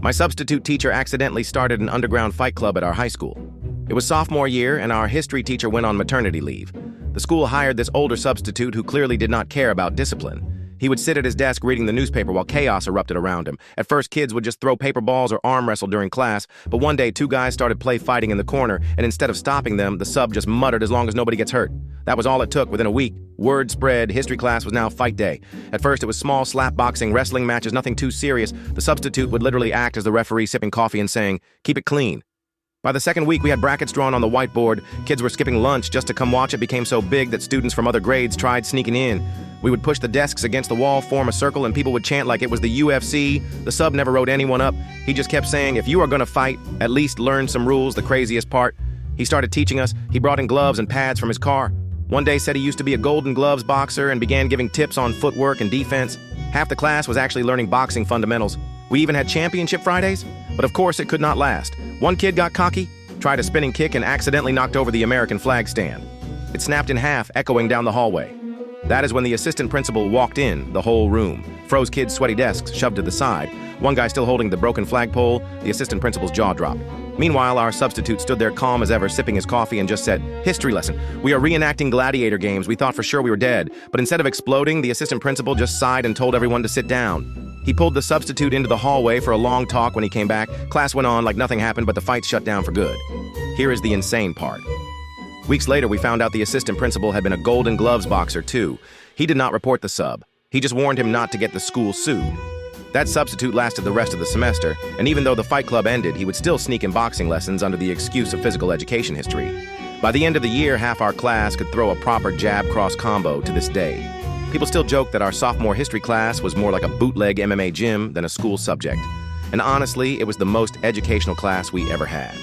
My substitute teacher accidentally started an underground fight club at our high school. It was sophomore year, and our history teacher went on maternity leave. The school hired this older substitute who clearly did not care about discipline. He would sit at his desk reading the newspaper while chaos erupted around him. At first, kids would just throw paper balls or arm wrestle during class, but one day, two guys started fighting in the corner, and instead of stopping them, the sub just muttered, "As long as nobody gets hurt." That was all it took. Within a week, word spread, history class was now fight day. At first, it was small slap boxing, wrestling matches, nothing too serious. The substitute would literally act as the referee, sipping coffee and saying, "Keep it clean." By the second week, we had brackets drawn on the whiteboard. Kids were skipping lunch just to come watch. It became so big that students from other grades tried sneaking in. We would push the desks against the wall, form a circle, and people would chant like it was the UFC. The sub never wrote anyone up. He just kept saying, "If you are gonna fight, at least learn some rules." The craziest part, he started teaching us. He brought in gloves and pads from his car. One day said he used to be a Golden Gloves boxer and began giving tips on footwork and defense. Half the class was actually learning boxing fundamentals. We even had championship Fridays, but of course it could not last. One kid got cocky, tried a spinning kick, and accidentally knocked over the American flag stand. It snapped in half, echoing down the hallway. That is when the assistant principal walked in, the whole room. Froze kids' sweaty desks shoved to the side. One guy still holding the broken flagpole, the assistant principal's jaw dropped. Meanwhile, our substitute stood there calm as ever, sipping his coffee, and just said, "History lesson. We are reenacting gladiator games. We thought for sure we were dead." But instead of exploding, the assistant principal just sighed and told everyone to sit down. He pulled the substitute into the hallway for a long talk. When he came back, class went on like nothing happened, but the fight shut down for good. Here is the insane part. Weeks later, we found out the assistant principal had been a Golden Gloves boxer too. He did not report the sub. He just warned him not to get the school sued. That substitute lasted the rest of the semester, and even though the fight club ended, he would still sneak in boxing lessons under the excuse of physical education history. By the end of the year, half our class could throw a proper jab-cross combo to this day. People still joke that our sophomore history class was more like a bootleg MMA gym than a school subject. And honestly, it was the most educational class we ever had.